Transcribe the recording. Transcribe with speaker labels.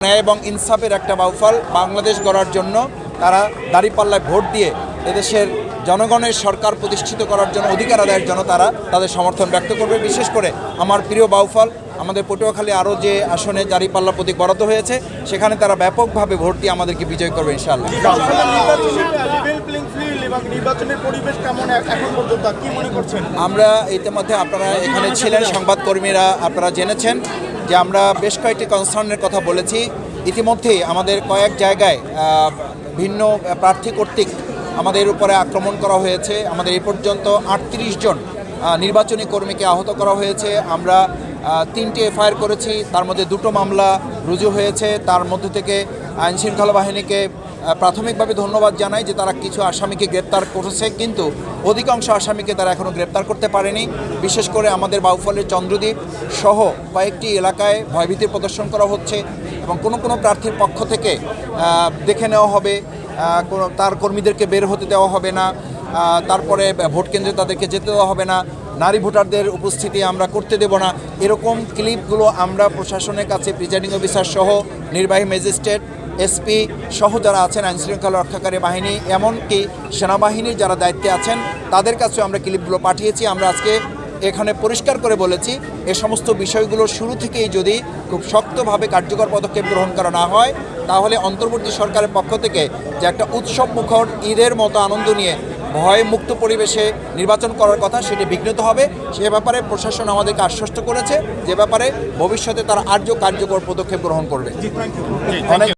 Speaker 1: ন্যায় এবং ইনসাফের একটা বাউফল বাংলাদেশ গড়ার জন্য তারা দাঁড়িপাল্লায় ভোট দিয়ে এদেশের জনগণের সরকার প্রতিষ্ঠিত করার জন্য অধিকার আদায়ের জন্য তারা তাদের সমর্থন ব্যক্ত করবে। বিশেষ করে আমার প্রিয় বাউফল আমাদের পটুয়াখালী আরও যে আসনে দাঁড়িপাল্লা প্রতীক বরাদ্দ হয়েছে সেখানে তারা ব্যাপকভাবে ভোট দিয়ে আমাদেরকে বিজয় করবে ইনশাআল্লাহ। আমরা ইতিমধ্যে আপনারা এখানে ছিলেন সাংবাদকর্মীরা, আপনারা জেনেছেন যে আমরা বেশ কয়েকটি কনসার্নের কথা বলেছি। ইতিমধ্যেই আমাদের কয়েক জায়গায় ভিন্ন প্রার্থী কর্তৃক আমাদের উপরে আক্রমণ করা হয়েছে। আমাদের এই পর্যন্ত 38 জন নির্বাচনী কর্মীকে আহত করা হয়েছে। আমরা 3টি এফআইআর করেছি, তার মধ্যে 2টো মামলা রুজু হয়েছে। তার মধ্যে থেকে আইনশৃঙ্খলা বাহিনীকে প্রাথমিকভাবে ধন্যবাদ জানাই যে তারা কিছু আসামিকে গ্রেপ্তার করেছে, কিন্তু অধিকাংশ আসামিকে তারা এখনও গ্রেপ্তার করতে পারেনি। বিশেষ করে আমাদের বাউফলের চন্দ্রদ্বীপ সহ কয়েকটি এলাকায় ভয়ভীতির প্রদর্শন করা হচ্ছে এবং কোনো প্রার্থীর পক্ষ থেকে দেখে নেওয়া হবে, তার কর্মীদেরকে বের হতে দেওয়া হবে না, তারপরে ভোট কেন্দ্রে তাদেরকে যেতে দেওয়া হবে না, নারী ভোটারদের উপস্থিতি আমরা করতে দেব না। এরকম ক্লিপগুলো আমরা প্রশাসনের কাছে প্রিজাইডিং অফিসার সহ নির্বাহী ম্যাজিস্ট্রেট, এসপি সহ যারা আছেন আইনশৃঙ্খলা রক্ষাকারী বাহিনী, এমনকি সেনাবাহিনীর যারা দায়িত্বে আছেন তাদের কাছেও আমরা ক্লিপগুলো পাঠিয়েছি। আমরা আজকে এখানে পরিষ্কার করে বলেছি এ সমস্ত বিষয়গুলো শুরু থেকেই যদি খুব শক্তভাবে কার্যকর পদক্ষেপ গ্রহণ করা না হয় তাহলে অন্তর্বর্তী সরকারের পক্ষ থেকে যে একটা উৎসব মুখর ঈদের মতো আনন্দ নিয়ে ভয়মুক্ত পরিবেশে নির্বাচন করার কথা সেটি বিঘ্নিত হবে। সে ব্যাপারে প্রশাসন আমাদেরকে আশ্বস্ত করেছে যে ব্যাপারে ভবিষ্যতে তারা আর্য কার্যকর পদক্ষেপ গ্রহণ করবে। অনেক